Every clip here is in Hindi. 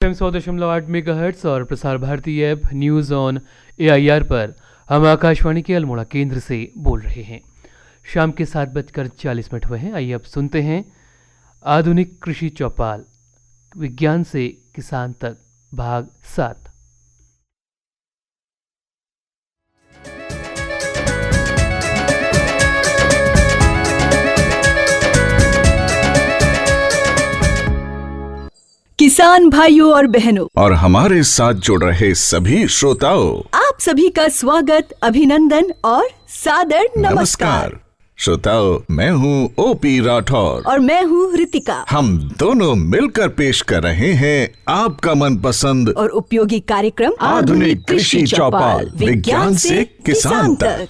100.8 और Prasar Bharati app news on AIR पर हम आकाशवाणी के अल्मोड़ा केंद्र से बोल रहे हैं। शाम के 7:40 हुए हैं। आइए अब सुनते हैं आधुनिक कृषि चौपाल, विज्ञान से किसान तक, भाग 7। किसान भाइयों और बहनों और हमारे साथ जुड़ रहे सभी श्रोताओं, आप सभी का स्वागत, अभिनंदन और सादर नमस्कार। श्रोताओं, मैं हूँ OP राठौर और मैं हूँ रितिका। हम दोनों मिलकर पेश कर रहे हैं आपका मनपसंद और उपयोगी कार्यक्रम आधुनिक कृषि चौपाल, विज्ञान से किसान तक।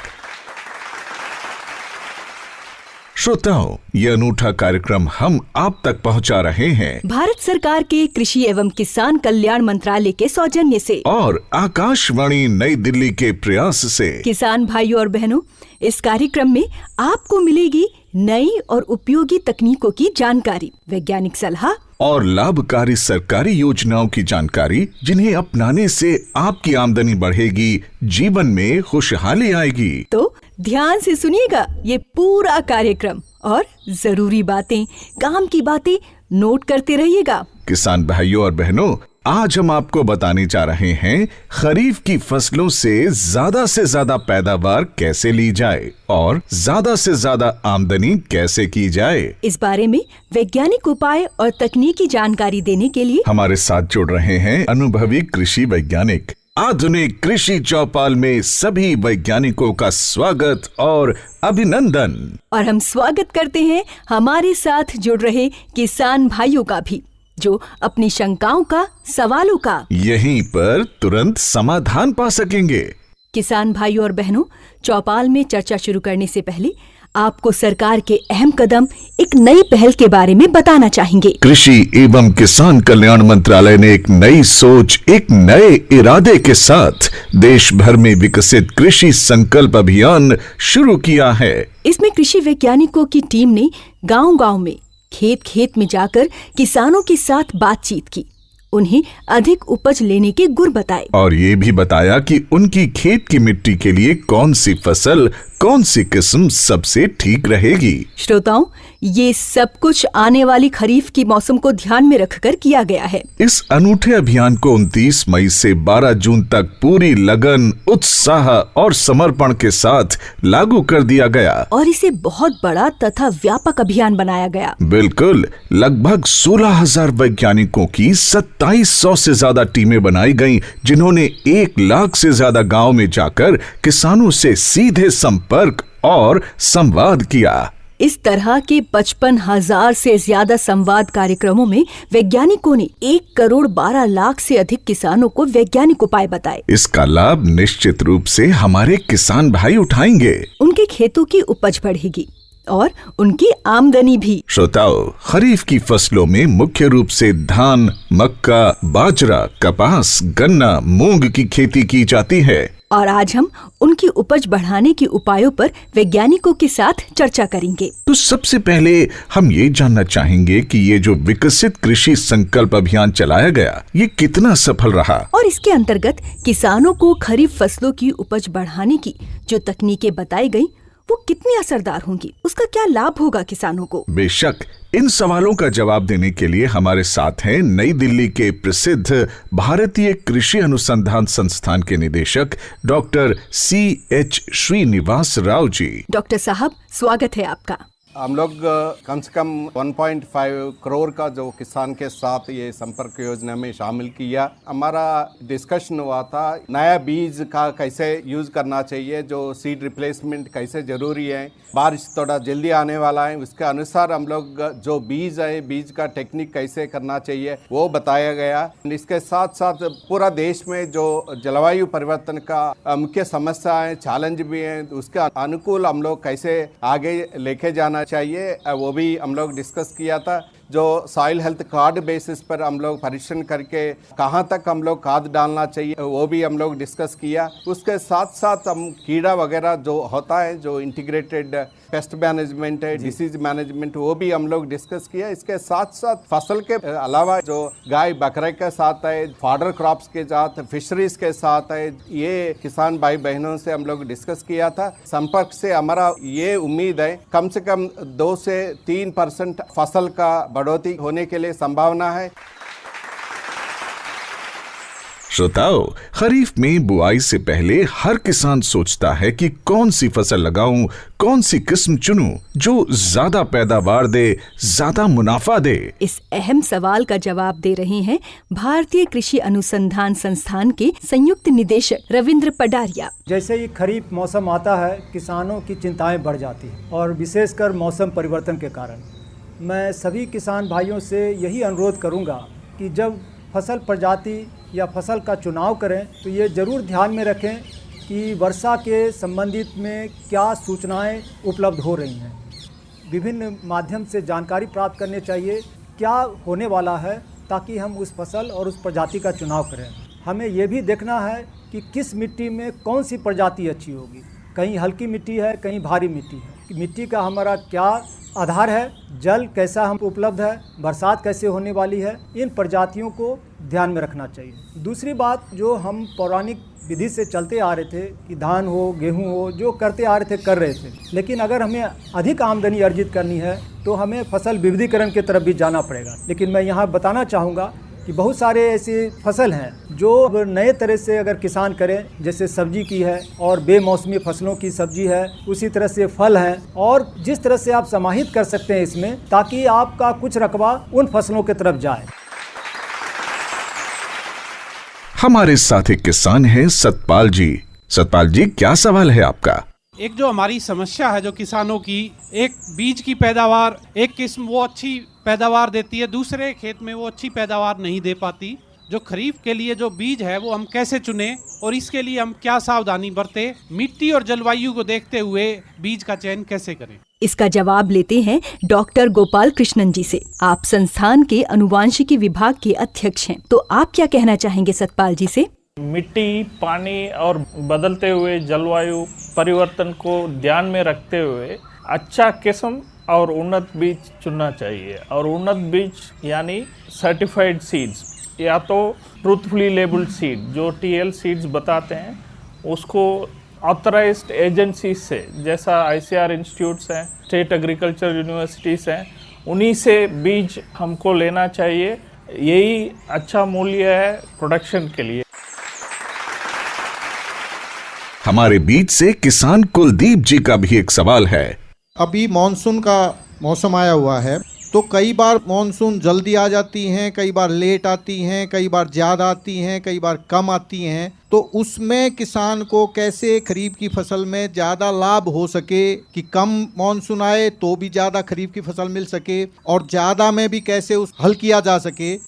श्रोताओं, ये अनूठा कार्यक्रम हम आप तक पहुंचा रहे हैं भारत सरकार के कृषि एवं किसान कल्याण मंत्रालय के सौजन्य से और आकाशवाणी नई दिल्ली के प्रयास से। किसान भाइयों और बहनों, इस कार्यक्रम में आपको मिलेगी नई और उपयोगी तकनीकों की जानकारी, वैज्ञानिक सलाह और लाभकारी सरकारी योजनाओं की जानकारी, जिन्हें अपनाने से आपकी आमदनी बढ़ेगी, जीवन में खुशहाली आएगी। तो ध्यान से सुनिएगा ये पूरा कार्यक्रम और जरूरी बातें, काम की बातें नोट करते रहिएगा। किसान भाइयों और बहनों, आज हम आपको बताने जा रहे हैं खरीफ की फसलों से ज्यादा पैदावार कैसे ली जाए और ज्यादा से ज्यादा आमदनी कैसे की जाए। इस बारे में वैज्ञानिक उपाय और तकनीकी जानकारी देने के लिए हमारे साथ जुड़ रहे हैं अनुभवी कृषि वैज्ञानिक। आधुनिक कृषि चौपाल में सभी वैज्ञानिकों का स्वागत और अभिनंदन। और हम स्वागत करते हैं हमारे साथ जुड़ रहे किसान भाइयों का भी, जो अपनी शंकाओं का, सवालों का यहीं पर तुरंत समाधान पा सकेंगे। किसान भाइयों और बहनों, चौपाल में चर्चा शुरू करने से पहले आपको सरकार के अहम कदम, एक नई पहल के बारे में बताना चाहेंगे। कृषि एवं किसान कल्याण मंत्रालय ने एक नई सोच, एक नए इरादे के साथ देश भर में विकसित कृषि संकल्प अभियान शुरू किया है। इसमें कृषि वैज्ञानिकों की टीम ने गांव-गांव में, खेत में जाकर किसानों के साथ बातचीत की, उन्हें अधिक उपज लेने के गुर बताए और ये भी बताया कि उनकी खेत की मिट्टी के लिए कौन सी फसल, कौन सी किस्म सबसे ठीक रहेगी। श्रोताओं, ये सब कुछ आने वाली खरीफ की मौसम को ध्यान में रखकर किया गया है। इस अनूठे अभियान को 29 मई से 12 जून तक पूरी लगन, उत्साह और समर्पण के साथ लागू कर दिया गया और इसे बहुत बड़ा तथा व्यापक अभियान बनाया गया। बिल्कुल, लगभग 16,000 वैज्ञानिकों की 2700 से ज्यादा टीमें बनाई गईं, जिन्होंने 1 लाख से ज्यादा गाँव में जाकर किसानों से सीधे संपर्क और संवाद किया। इस तरह के 55,000 से ज्यादा संवाद कार्यक्रमों में वैज्ञानिकों ने 1,12,00,000 से अधिक किसानों को वैज्ञानिक उपाय बताए। इसका लाभ निश्चित रूप से हमारे किसान भाई उठाएंगे। उनके खेतों की उपज बढ़ेगी और उनकी आमदनी भी। श्रोताओं, खरीफ की फसलों में मुख्य रूप से धान, मक्का, बाजरा, कपास, गन्ना, मूंग की खेती की जाती है और आज हम उनकी उपज बढ़ाने के उपायों पर वैज्ञानिकों के साथ चर्चा करेंगे। तो सबसे पहले हम ये जानना चाहेंगे कि ये जो विकसित कृषि संकल्प अभियान चलाया गया, ये कितना सफल रहा और इसके अंतर्गत किसानों को खरीफ फसलों की उपज बढ़ाने की जो तकनीकें बताई गयी, वो कितनी असरदार होंगी, उसका क्या लाभ होगा किसानों को। बेशक, इन सवालों का जवाब देने के लिए हमारे साथ हैं नई दिल्ली के प्रसिद्ध भारतीय कृषि अनुसंधान संस्थान के निदेशक doctor CH Srinivas Rao ji. Doctor साहब, स्वागत है आपका। हम लोग कम से कम 1.5 करोड़ का जो किसान के साथ ये संपर्क योजना में शामिल किया। हमारा डिस्कशन हुआ था नया बीज का कैसे यूज करना चाहिए, जो सीड रिप्लेसमेंट कैसे जरूरी है, बारिश थोड़ा जल्दी आने वाला है, उसके अनुसार हम लोग जो बीज है, बीज का टेक्निक कैसे करना चाहिए वो बताया गया। इसके साथ साथ पूरा देश में जो जलवायु परिवर्तन का मुख्य समस्या है, चैलेंज भी है, उसके अनुकूल हम लोग कैसे आगे लेके जाना चाहिए वो भी हम लोग डिस्कस किया था। जो सॉइल हेल्थ कार्ड बेसिस पर हम लोग परीक्षण करके कहाँ तक हम लोग खाद डालना चाहिए वो भी हम लोग डिस्कस किया। उसके साथ साथ हम कीड़ा वगैरह जो होता है, जो इंटीग्रेटेड पेस्ट मैनेजमेंट है, डिसीज मैनेजमेंट, वो भी हम लोग डिस्कस किया। इसके साथ साथ फसल के अलावा जो गाय बकरे के साथ है, फॉडर क्रॉप्स के साथ, फिशरीज के साथ है, ये किसान भाई बहनों से हम लोग डिस्कस किया था। संपर्क से हमारा ये उम्मीद है कम से कम 2 से 3% फसल का बढ़ोतरी होने के लिए संभावना है। श्रोताओ, खरीफ में बुआई से पहले हर किसान सोचता है कि कौन सी फसल लगाऊं, कौन सी किस्म चुनूं जो ज्यादा पैदावार दे, ज्यादा मुनाफा दे। इस अहम सवाल का जवाब दे रहे हैं भारतीय कृषि अनुसंधान संस्थान के संयुक्त निदेशक रविंद्र पडारिया। जैसे ही खरीफ मौसम आता है, किसानों की चिंताएं बढ़ जाती हैं और विशेषकर मौसम परिवर्तन के कारण। मैं सभी किसान भाइयों से यही अनुरोध करूंगा कि जब फसल प्रजाति या फसल का चुनाव करें तो ये ज़रूर ध्यान में रखें कि वर्षा के संबंधित में क्या सूचनाएं उपलब्ध हो रही हैं। विभिन्न माध्यम से जानकारी प्राप्त करनी चाहिए क्या होने वाला है, ताकि हम उस फसल और उस प्रजाति का चुनाव करें। हमें ये भी देखना है कि किस मिट्टी में कौन सी प्रजाति अच्छी होगी। कहीं हल्की मिट्टी है, कहीं भारी मिट्टी है। मिट्टी का हमारा क्या आधार है, जल कैसा हम उपलब्ध है, बरसात कैसे होने वाली है, इन प्रजातियों को ध्यान में रखना चाहिए। दूसरी बात, जो हम पौराणिक विधि से चलते आ रहे थे कि धान हो, गेहूं हो, जो करते आ रहे थे कर रहे थे, लेकिन अगर हमें अधिक आमदनी अर्जित करनी है तो हमें फसल विविधीकरण की तरफ भी जाना पड़ेगा। लेकिन मैं यहाँ बताना चाहूँगा कि बहुत सारे ऐसी फसल हैं जो नए तरह से अगर किसान करें, जैसे सब्जी की है और बेमौसमी फसलों की सब्जी है, उसी तरह से फल हैं, और जिस तरह से आप समाहित कर सकते हैं इसमें, ताकि आपका कुछ रकबा उन फसलों की तरफ जाए। हमारे साथ एक किसान हैं सतपाल जी। सतपाल जी, क्या सवाल है आपका? एक जो हमारी समस्या है जो किसानों की, एक बीज की पैदावार, एक किस्म वो अच्छी पैदावार देती है, दूसरे खेत में वो अच्छी पैदावार नहीं दे पाती। जो खरीफ के लिए जो बीज है वो हम कैसे चुने और इसके लिए हम क्या सावधानी बरतें, मिट्टी और जलवायु को देखते हुए बीज का चयन कैसे करें? इसका जवाब लेते हैं डॉक्टर गोपाल कृष्णन जी से। आप संस्थान के अनुवांशिकी विभाग के अध्यक्ष हैं, तो आप क्या कहना चाहेंगे सतपाल जी से? मिट्टी, पानी और बदलते हुए जलवायु परिवर्तन को ध्यान में रखते हुए अच्छा किस्म और उन्नत बीज चुनना चाहिए। और उन्नत बीज यानी सर्टिफाइड सीड्स, या तो ट्रूथफुली लेबल्ड सीड जो TL सीड्स बताते हैं, उसको ऑथराइज्ड एजेंसी से, जैसा ICR इंस्टीट्यूट्स हैं, स्टेट एग्रीकल्चर यूनिवर्सिटीज़ हैं, उन्हीं से बीज हमको लेना चाहिए। यही अच्छा मूल्य है प्रोडक्शन के लिए। हमारे बीच से किसान कुलदीप जी का भी एक सवाल है। अभी मॉनसून का मौसम आया हुआ है, तो कई बार मॉनसून जल्दी आ जाती हैं, कई बार लेट आती हैं, कई बार ज़्यादा आती हैं, कई बार कम आती हैं। तो उसमें किसान को कैसे खरीफ की फसल में ज़्यादा लाभ हो सके कि कम मॉनसून आए तो भी ज़्यादा खरीफ की फसल मिल सके, और ज़्यादा में भी कैसे उस हल किया जा सके।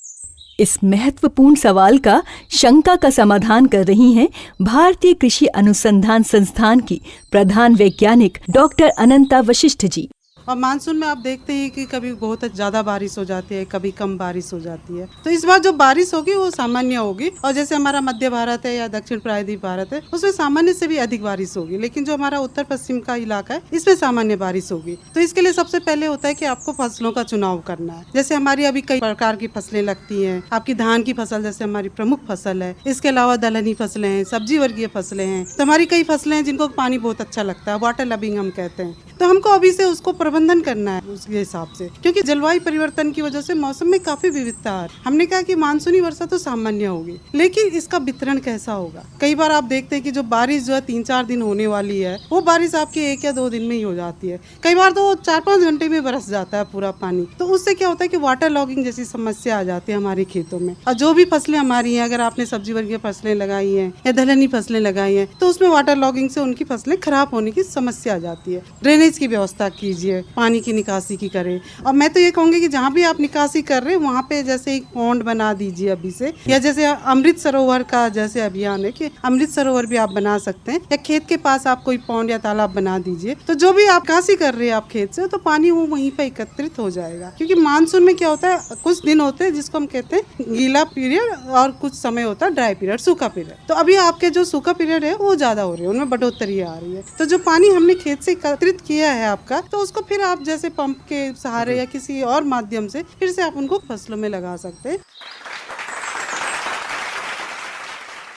इस महत्वपूर्ण सवाल का शंका का समाधान कर रही हैं भारतीय कृषि अनुसंधान संस्थान की प्रधान वैज्ञानिक डॉक्टर अनंता वशिष्ठ जी। और मानसून में आप देखते हैं कि कभी बहुत ज़्यादा बारिश हो जाती है, कभी कम बारिश हो जाती है। तो इस बार जो बारिश होगी वो सामान्य होगी, और जैसे हमारा मध्य भारत है या दक्षिण प्रायद्वीप भारत है, उसमें सामान्य से भी अधिक बारिश होगी। लेकिन जो हमारा उत्तर पश्चिम का इलाका है, इसमें सामान्य बारिश होगी। तो इसके लिए सबसे पहले होता है कि आपको फसलों का चुनाव करना है। जैसे हमारी अभी कई प्रकार की फसलें लगती हैं। आपकी धान की फसल जैसे हमारी प्रमुख फसल है, इसके अलावा दलहनी फसलें हैं, सब्जी वर्गीय फसलें हैं। तो हमारी कई फसलें हैं जिनको पानी बहुत अच्छा लगता है, वाटर लविंग हम कहते हैं। तो हमको अभी से उसको प्रबंधन करना है उसके हिसाब से, क्योंकि जलवायु परिवर्तन की वजह से मौसम में काफी विविधता है। हमने कहा कि मानसूनी वर्षा तो सामान्य होगी, लेकिन इसका वितरण कैसा होगा। कई बार आप देखते हैं कि जो बारिश जो है 3-4 दिन होने वाली है, वो बारिश आपकी 1 या 2 दिन में ही हो जाती है। कई बार तो 4-5 घंटे में बरस जाता है पूरा पानी। तो उससे क्या होता है कि वाटर लॉगिंग जैसी समस्या आ जाती है हमारे खेतों में। और जो भी फसलें हमारी हैं, अगर आपने सब्जी वर्गीय फसलें लगाई हैं या दलहनी फसलें लगाई हैं, तो उसमें वाटर लॉगिंग से उनकी फसलें खराब होने की समस्या आ जाती है। ड्रेनेज की व्यवस्था कीजिए, करें, पानी की निकासी की करें। और मैं तो ये कहूँगी कि जहाँ भी आप निकासी कर रहे हैं वहाँ पे जैसे एक पॉन्ड बना दीजिए अभी से, या जैसे अमृत सरोवर का जैसे अभियान है कि अमृत सरोवर भी आप बना सकते हैं, या खेत के पास आप कोई पॉन्ड या तालाब बना दीजिए। तो जो भी आप निकासी कर रहे हैं आप खेत से, तो पानी वो वहीं पे एकत्रित हो जाएगा। क्योंकि मानसून में क्या होता है, कुछ दिन होते हैं जिसको हम कहते हैं गीला पीरियड और कुछ समय होता है ड्राई पीरियड, सूखा पीरियड। तो अभी आपके जो सूखा पीरियड है वो ज्यादा हो रही है, उनमें बढ़ोतरी आ रही है। तो जो पानी हमने खेत से एकत्रित किया है आपका, तो उसको फिर आप जैसे पंप के सहारे या किसी और माध्यम से फिर से आप उनको फसलों में लगा सकते हैं।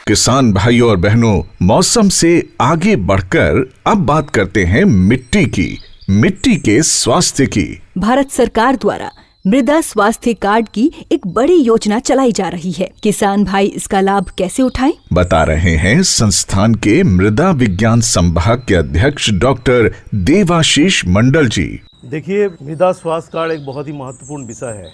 किसान भाइयों और बहनों, मौसम से आगे बढ़कर अब बात करते हैं मिट्टी की, मिट्टी के स्वास्थ्य की। भारत सरकार द्वारा मृदा स्वास्थ्य कार्ड की एक बड़ी योजना चलाई जा रही है। किसान भाई इसका लाभ कैसे उठाएं? बता रहे हैं संस्थान के मृदा विज्ञान संभाग के अध्यक्ष डॉक्टर देवाशीष मंडल जी। देखिए, मृदा स्वास्थ्य कार्ड एक बहुत ही महत्वपूर्ण विषय है।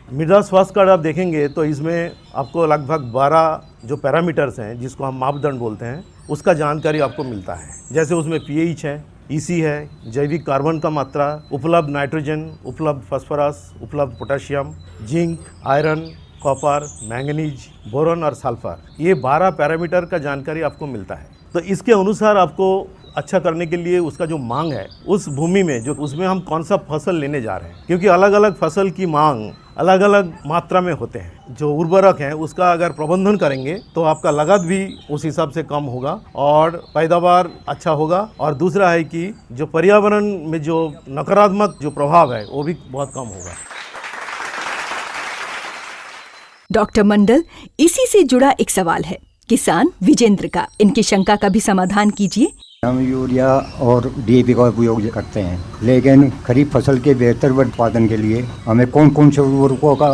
मृदा स्वास्थ्य कार्ड आप देखेंगे तो इसमें आपको लगभग 12 जो पैरामीटर्स हैं, जिसको हम मापदंड बोलते हैं, उसका जानकारी आपको मिलता है। जैसे उसमें पीएच है, ईसी है, जैविक कार्बन का मात्रा, उपलब्ध नाइट्रोजन, उपलब्ध फास्फोरस, उपलब्ध potassium, zinc, iron, copper, manganese, boron और सल्फर, ये 12 पैरामीटर का जानकारी आपको मिलता है। तो इसके अनुसार आपको अच्छा करने के लिए उसका जो मांग है उस भूमि में, जो उसमें हम कौन सा फसल लेने जा रहे हैं, क्योंकि अलग अलग फसल की मांग अलग अलग मात्रा में होते हैं। जो उर्वरक है उसका अगर प्रबंधन करेंगे तो आपका लागत भी उस हिसाब से कम होगा और पैदावार अच्छा होगा। और दूसरा है कि जो पर्यावरण में जो नकारात्मक जो प्रभाव है वो भी बहुत कम होगा। डॉक्टर मंडल, इसी से जुड़ा एक सवाल है किसान विजेंद्र का। इनकी शंका का भी समाधान कीजिए। हम यूरिया और डीएपी का उपयोग करते हैं, लेकिन खरीफ फसल के बेहतर उत्पादन के लिए हमें कौन कौन से उर्वरकों का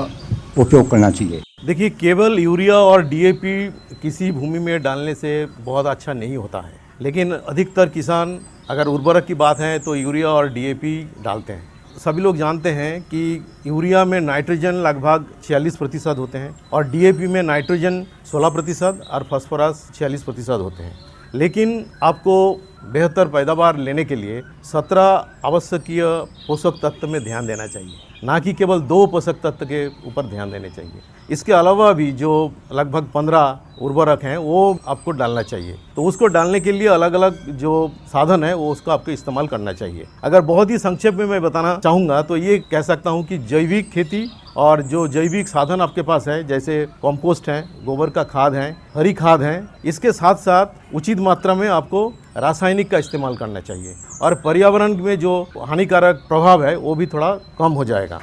उपयोग करना चाहिए? देखिए, केवल यूरिया और डीएपी किसी भूमि में डालने से बहुत अच्छा नहीं होता है, लेकिन अधिकतर किसान अगर उर्वरक की बात है तो यूरिया और डीएपी डालते हैं। सभी लोग जानते हैं कि यूरिया में नाइट्रोजन लगभग 46% होते हैं और डीएपी में नाइट्रोजन 16% और फास्फोरस 46% होते हैं। लेकिन आपको बेहतर पैदावार लेने के लिए 17 आवश्यकीय पोषक तत्व में ध्यान देना चाहिए, ना कि केवल 2 पोषक तत्व के ऊपर ध्यान देने चाहिए। इसके अलावा भी जो लगभग 15 उर्वरक हैं वो आपको डालना चाहिए। तो उसको डालने के लिए अलग अलग जो साधन है वो उसको आपको इस्तेमाल करना चाहिए। अगर बहुत ही संक्षेप में मैं बताना चाहूँगा तो ये कह सकता हूँ कि जैविक खेती और जो जैविक साधन आपके पास है, जैसे कंपोस्ट है, गोबर का खाद है, हरी खाद है, इसके साथ साथ उचित मात्रा में आपको रासायनिक का इस्तेमाल करना चाहिए और पर्यावरण में जो हानिकारक प्रभाव है वो भी थोड़ा कम हो जाएगा।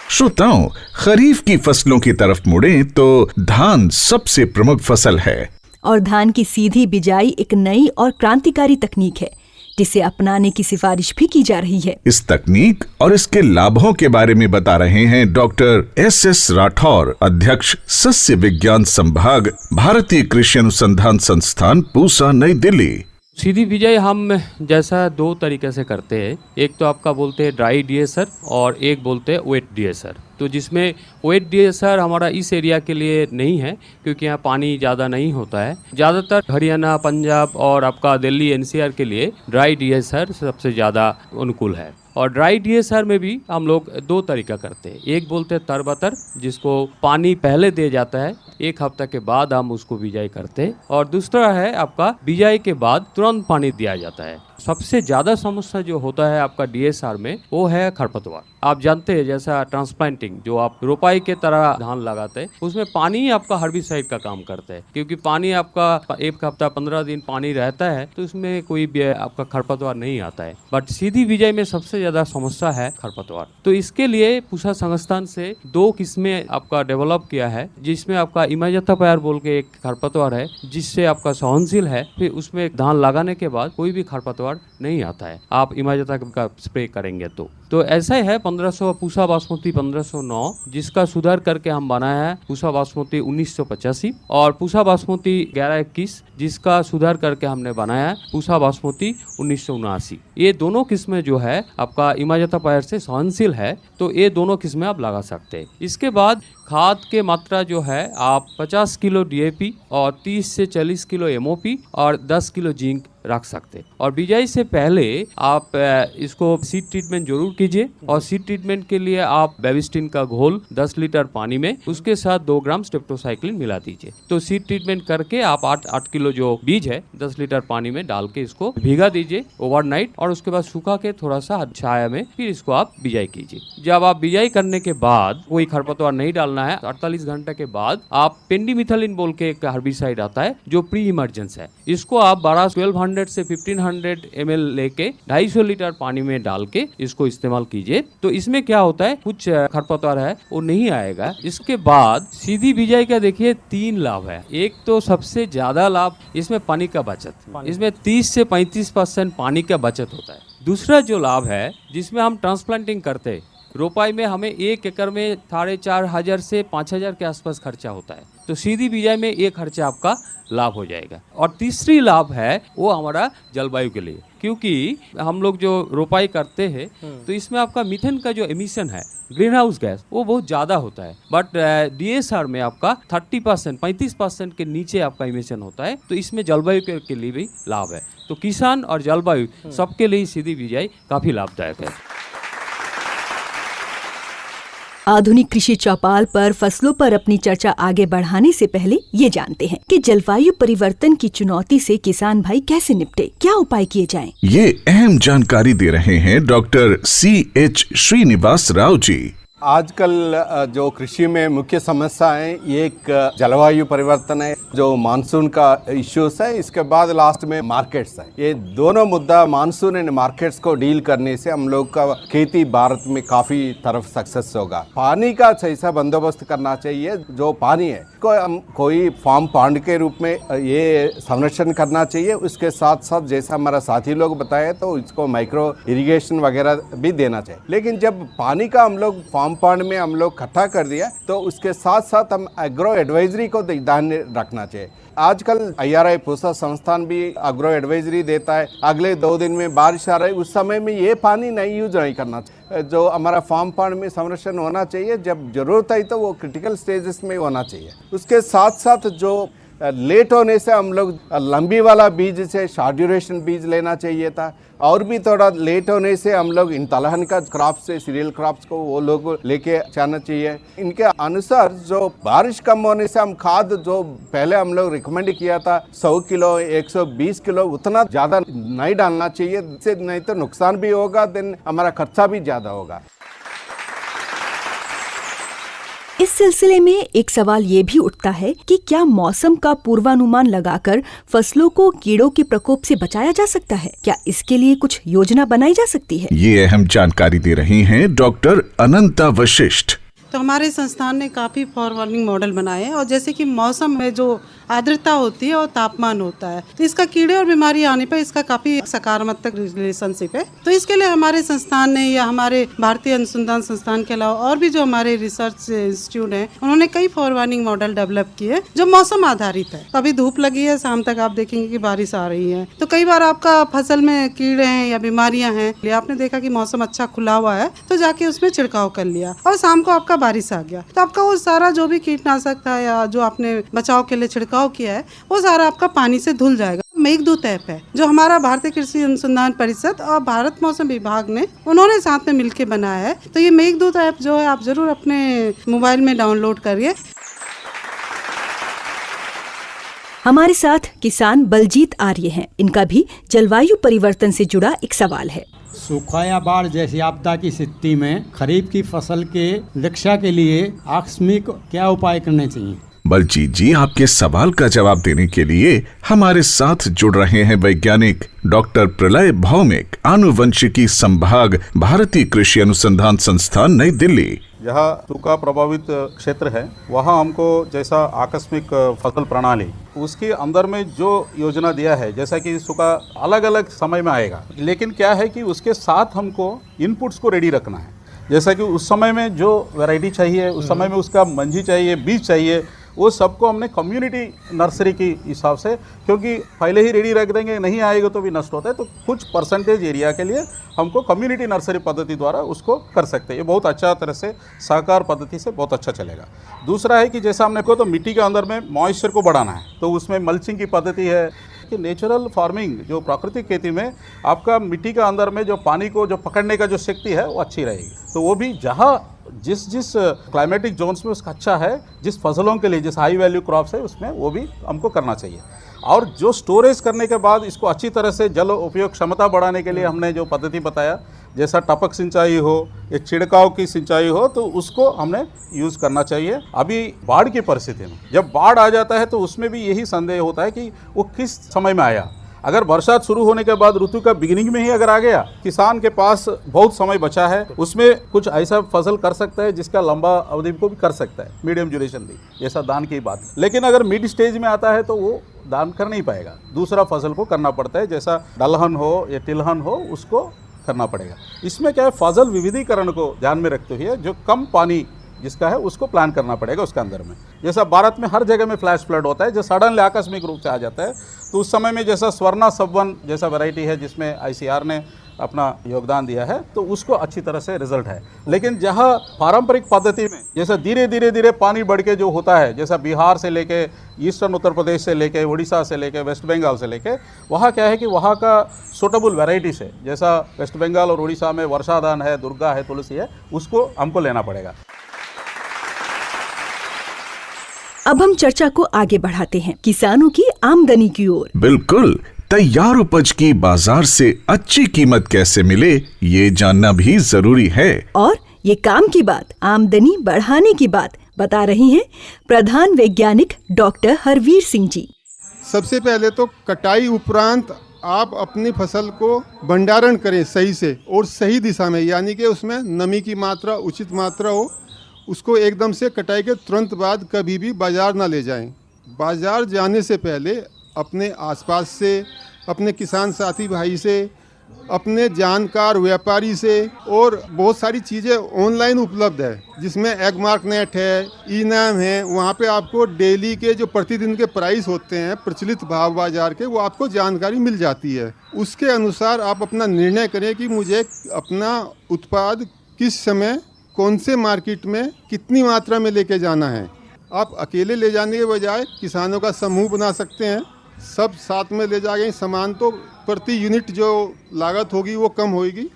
श्रोताओं, खरीफ की फसलों की तरफ मुड़ें तो धान सबसे प्रमुख फसल है और धान की सीधी बिजाई एक नई और क्रांतिकारी तकनीक है जिसे अपनाने की सिफारिश भी की जा रही है। इस तकनीक और इसके लाभों के बारे में बता रहे हैं डॉक्टर एस राठौर, अध्यक्ष सस्य विज्ञान संभाग, भारतीय कृषि अनुसंधान संस्थान, पूसा, नई दिल्ली। सीधी बिजाई हम जैसा 2 तरीके से करते हैं। एक तो आपका बोलते हैं ड्राई डीएसर और एक बोलते हैं वेट डीएसर। तो जिसमें वेट डीएसर हमारा इस एरिया के लिए नहीं है क्योंकि यहाँ पानी ज़्यादा नहीं होता है। ज़्यादातर हरियाणा, पंजाब और आपका दिल्ली एनसीआर के लिए ड्राई डीएसर सबसे ज़्यादा अनुकूल है। और ड्राई डीएसआर में भी हम लोग 2 तरीका करते हैं। एक बोलते हैं तरबतर, जिसको पानी पहले दिया जाता है, 1 हफ्ता के बाद हम उसको बिजाई करते हैं। और दूसरा है आपका बिजाई के बाद तुरंत पानी दिया जाता है। सबसे ज़्यादा समस्या जो होता है आपका डीएसआर में वो है खरपतवार। आप जानते हैं जैसा ट्रांसप्लांटिंग जो आप रोपाई के तरह धान लगाते हैं उसमें पानी आपका हर्बिसाइड का काम करता है, क्योंकि पानी आपका 1 हफ्ता 15 दिन पानी रहता है तो उसमें कोई भी आपका खरपतवार नहीं आता है। बट सीधी बिजाई में सबसे ज़्यादा समस्या है खरपतवार। तो इसके लिए पूसा संस्थान से 2 किस्में आपका डेवलप किया है, जिसमें आपका इमाजथापायर बोल के एक खरपतवार है जिससे आपका सहनशील है। फिर उसमें धान लगाने के बाद कोई भी खरपतवार नहीं आता है आप इमाजथा का स्प्रे करेंगे तो। तो ऐसा ही है 1500 पूसा बासमती 1509, जिसका सुधार करके हम बनाया है पूसा बासमती 1985, और पूसा बासमती 1121, जिसका सुधार करके हमने बनाया है पूसा बासमती 1979। ये दोनों किस्में जो है आपका इमाजता पायर से सहनशील है, तो ये दोनों किस्में आप लगा सकते हैं। इसके बाद खाद के मात्रा जो है आप 50 किलो DAP और 30 से 40 किलो MOP और 10 किलो जिंक रख सकते हैं। और बिजाई से पहले आप इसको सीड ट्रीटमेंट जरूर कीजिए, और सीड ट्रीटमेंट के लिए आप बेबिस्टिन का घोल 10 लीटर पानी में उसके साथ 2 ग्राम स्टेप्टोसाइक्लिन मिला दीजिए। तो सीड ट्रीटमेंट करके आप 8 किलो जो बीज है 10 लीटर पानी में डाल के इसको भिगा दीजिए ओवरनाइट, और उसके बाद सूखा के थोड़ा सा छाया में फिर इसको आप बिजाई कीजिए। जब आप बिजाई करने के बाद कोई खरपतवार नहीं डालना है, 48 घंटे के बाद आप पेंडिमिथलिन बोल के एक हर्बिसाइड आता है जो प्री इमरजेंस है, इसको आप 1200 से 1500 ml लेके 250 लीटर पानी में डाल के इसको इस्तेमाल कीजिए। तो इसमें क्या होता है, कुछ खरपतवार है वो नहीं आएगा। इसके बाद सीधी बिजाई का देखिए 3 लाभ है। एक तो सबसे ज्यादा लाभ इसमें पानी का बचत, इसमें 30 से 35% पानी का बचत होता है। दूसरा जो लाभ है, जिसमें हम ट्रांसप्लांटिंग करते हैं, रोपाई में हमें 1 एकड़ में 4500 से 5000 के आसपास खर्चा होता है, तो सीधी बिजाई में ये खर्चा आपका लाभ हो जाएगा। और तीसरी लाभ है वो हमारा जलवायु के लिए, क्योंकि हम लोग जो रोपाई करते हैं तो इसमें आपका मीथेन का जो एमिशन है, ग्रीन हाउस गैस, वो बहुत ज़्यादा होता है। बट DSR में आपका 30% 35% के नीचे आपका एमिशन होता है, तो इसमें जलवायु के लिए भी लाभ है। तो किसान और जलवायु सबके लिए सीधी बिजाई काफ़ी लाभदायक है। आधुनिक कृषि चौपाल पर फसलों पर अपनी चर्चा आगे बढ़ाने से पहले ये जानते हैं कि जलवायु परिवर्तन की चुनौती से किसान भाई कैसे निपटे, क्या उपाय किए जाएं? ये अहम जानकारी दे रहे हैं डॉक्टर CH श्रीनिवास राव जी। आजकल जो कृषि में मुख्य समस्या है, एक जलवायु परिवर्तन है, जो मानसून का इश्यूज है, इसके बाद लास्ट में मार्केट्स है। ये दोनों मुद्दा मानसून एंड मार्केट्स को डील करने से हम लोग का खेती भारत में काफी तरफ सक्सेस होगा। पानी का सही सा बंदोबस्त करना चाहिए। जो पानी है को हम कोई फार्म पॉन्ड के रूप में ये संरक्षण करना चाहिए। उसके साथ साथ जैसा हमारा साथी लोग बताए तो इसको माइक्रो इरिगेशन वगैरह भी देना चाहिए। लेकिन जब पानी का हम लोग फार्म पॉन्ड में हम लोग इकट्ठा कर दिया तो उसके साथ साथ हम एग्रो एडवाइजरी को ध्यान रखना चाहिए। आजकल IRI पूसा संस्थान भी एग्रो एडवाइजरी देता है। अगले 2 दिन में बारिश आ रही, उस समय में ये पानी नहीं यूज नहीं करना चाहिए। जो हमारा फार्म पॉन्ड में संरक्षण होना चाहिए, जब जरूरत है तो वो क्रिटिकल स्टेजेस में होना चाहिए। उसके साथ साथ जो लेट होने से हम लोग लंबी वाला बीज से शॉर्ट ड्यूरेशन बीज लेना चाहिए था, और भी थोड़ा लेट होने से हम लोग इन दलहन का क्रॉप से सीरियल क्रॉप्स को वो लोग लेके जाना चाहिए। इनके अनुसार जो बारिश कम होने से हम खाद जो पहले हम लोग रिकमेंड किया था 100 किलो 120 किलो उतना ज़्यादा नहीं डालना चाहिए, इससे नहीं तो नुकसान भी होगा, देन हमारा खर्चा भी ज़्यादा होगा। इस सिलसिले में एक सवाल ये भी उठता है कि क्या मौसम का पूर्वानुमान लगाकर फसलों को कीड़ों के प्रकोप से बचाया जा सकता है? क्या इसके लिए कुछ योजना बनाई जा सकती है? ये अहम जानकारी दे रही हैं डॉक्टर अनंता वशिष्ठ। तो हमारे संस्थान ने काफ़ी फॉरवर्डिंग मॉडल बनाए हैं, और जैसे कि मौसम में जो आर्द्रता होती है और तापमान होता है, तो इसका कीड़े और बीमारी आने पर इसका काफ़ी सकारात्मक रिलेशनशिप है। तो इसके लिए हमारे संस्थान ने या हमारे भारतीय अनुसंधान संस्थान के अलावा और भी जो हमारे रिसर्च इंस्टीट्यूट हैं, उन्होंने कई फॉरवर्डिंग मॉडल डेवलप किए जो मौसम आधारित है। कभी धूप लगी है, शाम तक आप देखेंगे कि बारिश आ रही है, तो कई बार आपका फसल में कीड़े हैं या बीमारियां हैं, आपने देखा कि मौसम अच्छा खुला हुआ है तो जाके उसमें छिड़काव कर लिया और शाम को आपका बारिश आ गया, तो आपका वो सारा जो भी कीटनाशक था या जो आपने बचाव के लिए छिड़काव किया है वो सारा आपका पानी से धुल जाएगा। मेघदूत ऐप है जो हमारा भारतीय कृषि अनुसंधान परिषद और भारत मौसम विभाग ने उन्होंने साथ में मिलकर बनाया है। तो ये मेघदूत ऐप जो है आप जरूर अपने मोबाइल में डाउनलोड करिए। हमारे साथ किसान बलजीत आर्य हैं। इनका भी जलवायु परिवर्तन से जुड़ा एक सवाल है। सूखा या बाढ़ जैसी आपदा की स्थिति में खरीफ की फसल के रक्षा के लिए आकस्मिक क्या उपाय करने चाहिए? बलजीत जी, आपके सवाल का जवाब देने के लिए हमारे साथ जुड़ रहे हैं वैज्ञानिक डॉक्टर प्रलय भौमिक, आनुवंशिकी संभाग, भारतीय कृषि अनुसंधान संस्थान, नई दिल्ली। जहाँ सूखा प्रभावित क्षेत्र है वहाँ हमको जैसा आकस्मिक फसल प्रणाली उसके अंदर में जो योजना दिया है, जैसा कि सूखा अलग अलग समय में आएगा, लेकिन क्या है कि उसके साथ हमको इनपुट्स को रेडी रखना है। जैसा कि उस समय में जो वैरायटी चाहिए, उस समय में उसका मंजी चाहिए, बीज चाहिए, वो सबको हमने कम्युनिटी नर्सरी की हिसाब से, क्योंकि पहले ही रेडी रख देंगे नहीं आएगा तो भी नष्ट होता है, तो कुछ परसेंटेज एरिया के लिए हमको कम्युनिटी नर्सरी पद्धति द्वारा उसको कर सकते हैं। ये बहुत अच्छा तरह से सहकार पद्धति से बहुत अच्छा चलेगा। दूसरा है कि जैसा हमने कहा तो मिट्टी के अंदर में मॉइस्चर को बढ़ाना है, तो उसमें मल्चिंग की पद्धति है कि नेचुरल फार्मिंग जो प्राकृतिक खेती में आपका मिट्टी के अंदर में जो पानी को जो पकड़ने का जो शक्ति है वो अच्छी रहेगी। तो वो भी जहाँ जिस क्लाइमेटिक जोन्स में उसका अच्छा है, जिस फसलों के लिए जिस हाई वैल्यू क्रॉप्स है उसमें वो भी हमको करना चाहिए। और जो स्टोरेज करने के बाद इसको अच्छी तरह से जल उपयोग क्षमता बढ़ाने के लिए हमने जो पद्धति बताया, जैसा टपक सिंचाई हो या छिड़काव की सिंचाई हो, तो उसको हमने यूज़ करना चाहिए। अभी बाढ़ की परिस्थिति में जब बाढ़ आ जाता है तो उसमें भी यही संदेह होता है कि वो किस समय में आया। अगर बरसात शुरू होने के बाद ऋतु का बिगिनिंग में ही अगर आ गया, किसान के पास बहुत समय बचा है, उसमें कुछ ऐसा फसल कर सकता है जिसका लंबा अवधि को भी कर सकता है, मीडियम ड्यूरेशन भी, जैसा धान की बात। लेकिन अगर मिड स्टेज में आता है तो वो धान कर नहीं पाएगा, दूसरा फसल को करना पड़ता है, जैसा दलहन हो या तिलहन हो उसको करना पड़ेगा। इसमें क्या है, फसल विविधीकरण को ध्यान में रखते हुए जो कम पानी जिसका है उसको प्लान करना पड़ेगा उसके अंदर में। जैसा भारत में हर जगह में फ्लैश फ्लड होता है, जो सडनली आकस्मिक रूप से आ जाता है, तो उस समय में जैसा स्वर्णा सबवन जैसा वैरायटी है जिसमें ICR ने अपना योगदान दिया है, तो उसको अच्छी तरह से रिजल्ट है। लेकिन जहाँ पारंपरिक पद्धति में जैसा धीरे धीरे पानी बढ़ के जो होता है, जैसा बिहार से लेके ईस्टर्न उत्तर प्रदेश से लेके उड़ीसा से लेके वेस्ट बंगाल से लेके, वहाँ क्या है कि वहाँ का सूटेबल वैरायटीज है, जैसा वेस्ट बंगाल और उड़ीसा में वर्षाधान है, दुर्गा है, तुलसी है, उसको हमको लेना पड़ेगा। अब हम चर्चा को आगे बढ़ाते हैं किसानों की आमदनी की ओर। बिल्कुल, तैयार उपज की बाजार से अच्छी कीमत कैसे मिले ये जानना भी जरूरी है। और ये काम की बात, आमदनी बढ़ाने की बात बता रही हैं प्रधान वैज्ञानिक डॉक्टर हरवीर सिंह जी। सबसे पहले तो कटाई उपरांत आप अपनी फसल को भंडारण करें सही से और सही दिशा में, यानी कि उसमें नमी की मात्रा उचित मात्रा हो। उसको एकदम से कटाई के तुरंत बाद कभी भी बाज़ार ना ले जाएं। बाज़ार जाने से पहले अपने आसपास से, अपने किसान साथी भाई से, अपने जानकार व्यापारी से, और बहुत सारी चीज़ें ऑनलाइन उपलब्ध है जिसमें एगमार्क नेट है, ई-नाम है, वहाँ पे आपको डेली के जो प्रतिदिन के प्राइस होते हैं प्रचलित भाव बाज़ार के, वो आपको जानकारी मिल जाती है। उसके अनुसार आप अपना निर्णय करें कि मुझे अपना उत्पाद किस समय कौन से मार्केट में कितनी मात्रा में लेके जाना है। आप अकेले ले जाने के बजाय किसानों का समूह बना सकते हैं, सब साथ में ले जाएंगे सामान, तो प्रति यूनिट जो लागत होगी वो कम होगी।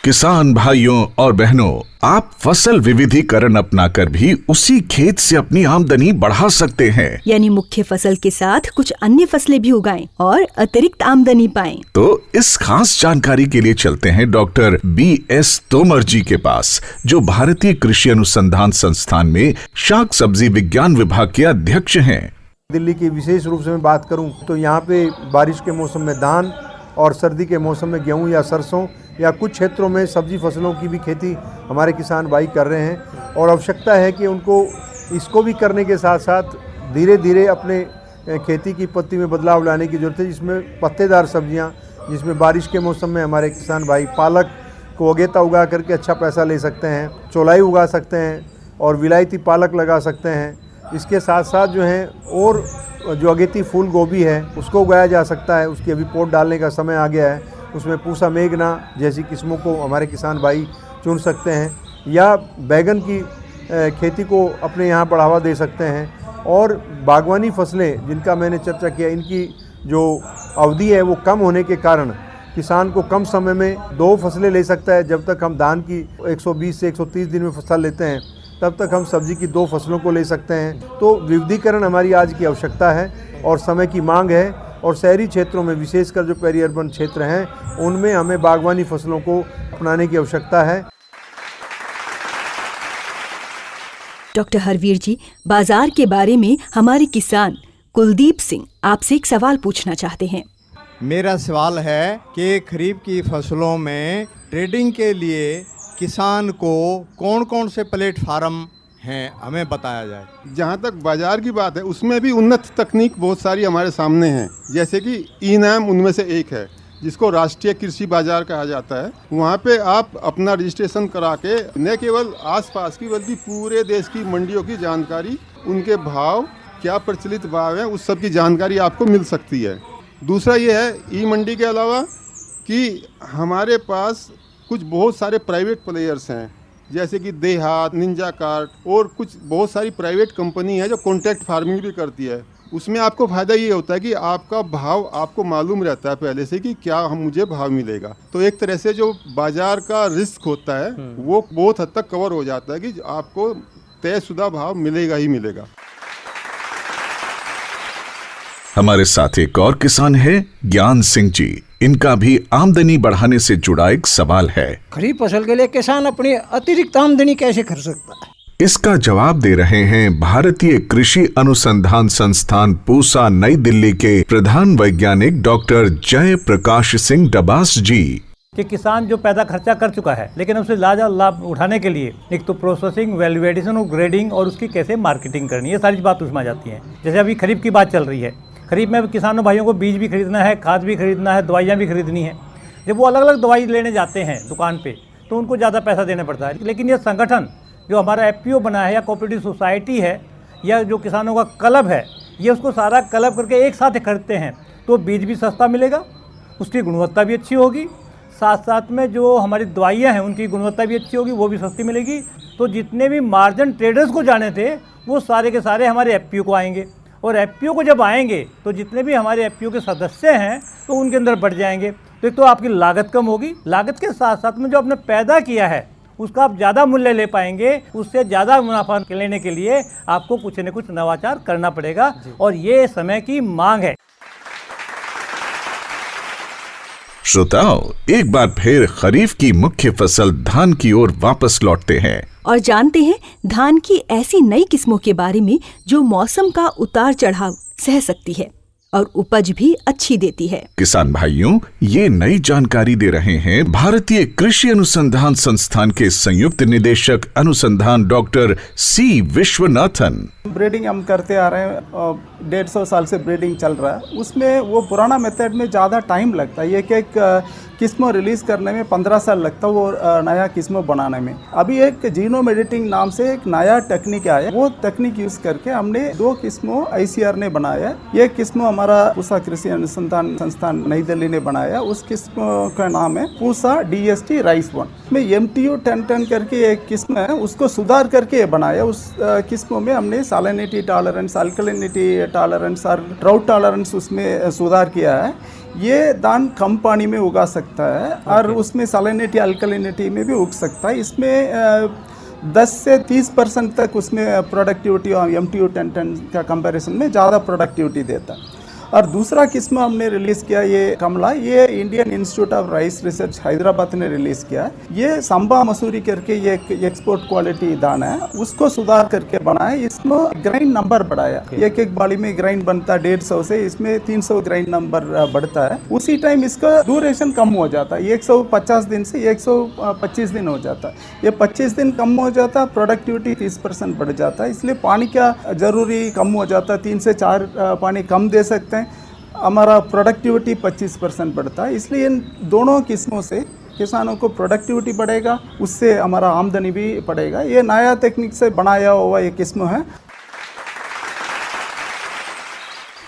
किसान भाइयों और बहनों, आप फसल विविधीकरण अपनाकर भी उसी खेत से अपनी आमदनी बढ़ा सकते हैं, यानी मुख्य फसल के साथ कुछ अन्य फसलें भी उगाएं और अतिरिक्त आमदनी पाएं। तो इस खास जानकारी के लिए चलते हैं डॉक्टर BS तोमर जी के पास, जो भारतीय कृषि अनुसंधान संस्थान में शाक सब्जी विज्ञान विभाग के अध्यक्ष हैं। दिल्ली की विशेष रूप से मैं बात करूं तो यहाँ पे बारिश के मौसम में धान और सर्दी के मौसम में गेहूं या सरसों या कुछ क्षेत्रों में सब्जी फसलों की भी खेती हमारे किसान भाई कर रहे हैं। और आवश्यकता है कि उनको इसको भी करने के साथ साथ धीरे धीरे अपने खेती की पत्ती में बदलाव लाने की ज़रूरत है, जिसमें पत्तेदार सब्जियां, जिसमें बारिश के मौसम में हमारे किसान भाई पालक को अगेता उगा करके अच्छा पैसा ले सकते हैं, चौलाई उगा सकते हैं और विलायती पालक लगा सकते हैं। इसके साथ साथ जो है और जो अगेती फूल गोभी है उसको उगाया जा सकता है। उसकी अभी पोट डालने का समय आ गया है, उसमें पूसा मेघना जैसी किस्मों को हमारे किसान भाई चुन सकते हैं, या बैगन की खेती को अपने यहाँ बढ़ावा दे सकते हैं। और बागवानी फसलें जिनका मैंने चर्चा किया, इनकी जो अवधि है वो कम होने के कारण किसान को कम समय में 2 फसलें ले सकता है। जब तक हम धान की 120 से 130 दिन में फसल लेते हैं, तब तक हम सब्जी की 2 फसलों को ले सकते हैं। तो विविधीकरण हमारी आज की आवश्यकता है और समय की मांग है। और शहरी क्षेत्रों में विशेषकर जो पेरी अर्बन क्षेत्र हैं उनमें हमें बागवानी फसलों को अपनाने की आवश्यकता है। डॉक्टर हरवीर जी, बाजार के बारे में हमारे किसान कुलदीप सिंह आपसे एक सवाल पूछना चाहते हैं। मेरा सवाल है कि खरीफ की फसलों में ट्रेडिंग के लिए किसान को कौन कौन से प्लेटफार्म हैं, हमें बताया जाए। जहाँ तक बाजार की बात है, उसमें भी उन्नत तकनीक बहुत सारी हमारे सामने हैं, जैसे कि ई-नाम उनमें से एक है, जिसको राष्ट्रीय कृषि बाजार कहा जाता है। वहाँ पे आप अपना रजिस्ट्रेशन करा के न केवल आसपास की बल्कि पूरे देश की मंडियों की जानकारी, उनके भाव, क्या प्रचलित भाव है, उस सब की जानकारी आपको मिल सकती है। दूसरा ये है ई मंडी के अलावा कि हमारे पास कुछ बहुत सारे प्राइवेट प्लेयर्स हैं, जैसे कि देहात, निंजा कार्ट और कुछ बहुत सारी प्राइवेट कंपनी है जो कॉन्ट्रैक्ट फार्मिंग भी करती है। उसमें आपको फ़ायदा ये होता है कि आपका भाव आपको मालूम रहता है पहले से कि क्या मुझे भाव मिलेगा। तो एक तरह से जो बाजार का रिस्क होता है वो बहुत हद तक कवर हो जाता है कि आपको तयशुदा भाव मिलेगा ही मिलेगा। हमारे साथ एक और किसान है ज्ञान सिंह जी। इनका भी आमदनी बढ़ाने से जुड़ा एक सवाल है। खरीफ फसल के लिए किसान अपनी अतिरिक्त आमदनी कैसे कर सकता है? इसका जवाब दे रहे हैं भारतीय कृषि अनुसंधान संस्थान पूसा नई दिल्ली के प्रधान वैज्ञानिक डॉक्टर जय प्रकाश सिंह डबास जी। कि किसान जो पैदा खर्चा कर चुका है, लेकिन उसे लाभ उठाने के लिए एक तो प्रोसेसिंग, वैल्यू एडिशन और ग्रेडिंग और उसकी कैसे मार्केटिंग करनी है, सारी बात उसमें आ जाती है। जैसे अभी खरीफ की बात चल रही है, खरीफ में किसानों भाइयों को बीज भी खरीदना है, खाद भी खरीदना है, दवाइयाँ भी खरीदनी है। जब वो अलग अलग दवाई लेने जाते हैं दुकान पे तो उनको ज़्यादा पैसा देना पड़ता है। लेकिन ये संगठन जो हमारा FPO बना है या कोऑपरेटिव सोसाइटी है या जो किसानों का क्लब है, ये उसको सारा क्लब करके एक साथ खरीदते हैं, तो बीज भी सस्ता मिलेगा, उसकी गुणवत्ता भी अच्छी होगी, साथ साथ में जो हमारी दवाइयाँ हैं उनकी गुणवत्ता भी अच्छी होगी, वो भी सस्ती मिलेगी। तो जितने भी मार्जिन ट्रेडर्स को जाने थे वो सारे के सारे हमारे FPO को आएंगे, और FPO को जब आएंगे तो जितने भी हमारे FPO के सदस्य हैं तो उनके अंदर बढ़ जाएंगे। तो एक तो आपकी लागत कम होगी, लागत के साथ साथ में जो आपने पैदा किया है उसका आप ज़्यादा मूल्य ले पाएंगे। उससे ज़्यादा मुनाफा लेने के लिए आपको कुछ न कुछ नवाचार करना पड़ेगा, और ये समय की मांग है। श्रोताओ, एक बार फिर खरीफ की मुख्य फसल धान की ओर वापस लौटते हैं और जानते हैं धान की ऐसी नई किस्मों के बारे में जो मौसम का उतार चढ़ाव सह सकती है और उपज भी अच्छी देती है। किसान भाइयों, ये नई जानकारी दे रहे हैं भारतीय कृषि अनुसंधान संस्थान के संयुक्त निदेशक अनुसंधान डॉक्टर C विश्वनाथन। ब्रीडिंग हम करते आ रहे हैं, 150 साल से ब्रीडिंग चल रहा है। उसमें वो पुराना मेथड में ज़्यादा टाइम लगता है, एक किस्म रिलीज़ करने में 15 साल लगता है वो नया किस्म बनाने में। अभी एक जीनोम एडिटिंग नाम से एक नया टेक्निक आया, वो टेक्निक यूज़ करके हमने 2 किस्मों ICR ने बनाया। ये किस्म हमारा पूसा कृषि अनुसंधान संस्थान नई दिल्ली ने बनाया। उस किस्म का नाम है पूसा DST राइस 1 में MTU 1010 करके एक किस्म है, उसको सुधार करके बनाया। उस किस्मों में हमने सैलिनिटी टॉलरेंस, अल्कलिनिटी टॉलरेंस और ड्राउट टॉलरेंस उसमें सुधार किया है। ये धान कम पानी में उगा सकता है और उसमें सैलिनिटी, अल्कलिनिटी में भी उग सकता है। इसमें 10 से 30% तक उसमें प्रोडक्टिविटी MTU 1010 का कंपैरिजन में ज़्यादा प्रोडक्टिविटी देता है। और दूसरा किस्म हमने रिलीज़ किया ये कमला, ये Indian institute of rice research Hyderabad ने रिलीज़ किया। ये संबा मसूरी करके ये एक्सपोर्ट क्वालिटी दाना है, उसको सुधार करके बनाया। इसमें ग्राइन नंबर बढ़ाया, एक बाड़ी में ग्राइन बनता 150 से इसमें 300 ग्राइन नंबर बढ़ता है। उसी टाइम इसका ड्यूरेशन कम हो जाता है, 150 दिन से 125 दिन हो जाता है। ये 25 दिन कम हो जाता है, प्रोडक्टिविटी 30% बढ़ जाता है। इसलिए पानी का ज़रूरी कम हो जाता है, 3 से 4 पानी कम दे सकते हैं, हमारा प्रोडक्टिविटी 25% बढ़ता है। इसलिए इन दोनों किस्मों से किसानों को प्रोडक्टिविटी बढ़ेगा, उससे हमारा आमदनी भी बढ़ेगा। ये नया टेक्निक से बनाया हुआ ये किस्म है।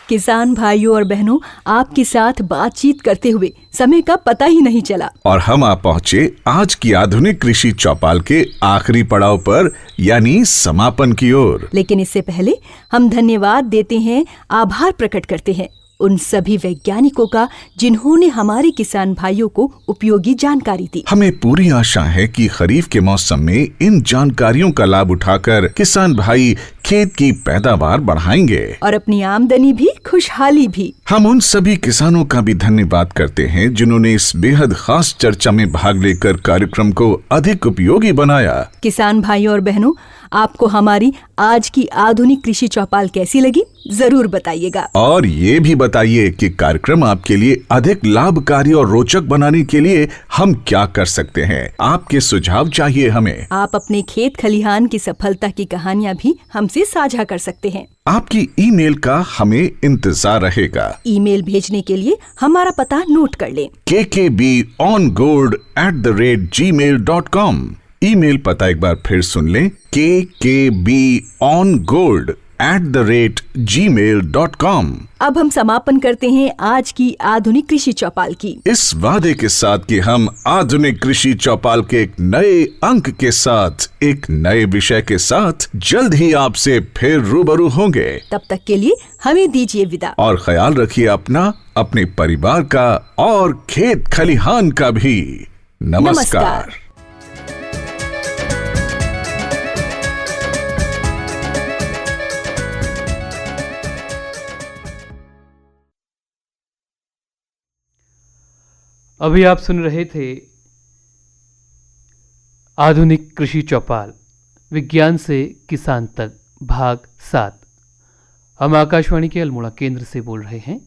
किसान भाइयों और बहनों, आपके साथ बातचीत करते हुए समय का पता ही नहीं चला और हम आ पहुँचे आज की आधुनिक कृषि चौपाल के आखिरी पड़ाव पर, यानी समापन की ओर। लेकिन इससे पहले हम धन्यवाद देते हैं, आभार प्रकट करते हैं उन सभी वैज्ञानिकों का जिन्होंने हमारे किसान भाइयों को उपयोगी जानकारी दी। हमें पूरी आशा है कि खरीफ के मौसम में इन जानकारियों का लाभ उठाकर किसान भाई खेत की पैदावार बढ़ाएंगे और अपनी आमदनी भी, खुशहाली भी। हम उन सभी किसानों का भी धन्यवाद करते हैं जिन्होंने इस बेहद खास चर्चा में भाग लेकर कार्यक्रम को अधिक उपयोगी बनाया। किसान भाइयों और बहनों, आपको हमारी आज की आधुनिक कृषि चौपाल कैसी लगी, जरूर बताइएगा। और ये भी बताइए कि कार्यक्रम आपके लिए अधिक लाभकारी और रोचक बनाने के लिए हम क्या कर सकते हैं। आपके सुझाव चाहिए हमें। आप अपने खेत खलिहान की सफलता की कहानियाँ भी हमसे साझा कर सकते हैं। आपकी ईमेल का हमें इंतजार रहेगा। ईमेल भेजने के लिए हमारा पता नोट कर लें। kkbongold@gmail.com। ईमेल पता एक बार फिर सुन लें, kkbongold@gmail.com। अब हम समापन करते हैं आज की आधुनिक कृषि चौपाल की, इस वादे के साथ कि हम आधुनिक कृषि चौपाल के एक नए अंक के साथ, एक नए विषय के साथ जल्द ही आपसे फिर रूबरू होंगे। तब तक के लिए हमें दीजिए विदा। और ख्याल रखिए अपना, अपने परिवार का और खेत खलिहान का भी। नमस्कार। अभी आप सुन रहे थे आधुनिक कृषि चौपाल, विज्ञान से किसान तक, भाग 7। हम आकाशवाणी के अल्मोड़ा केंद्र से बोल रहे हैं।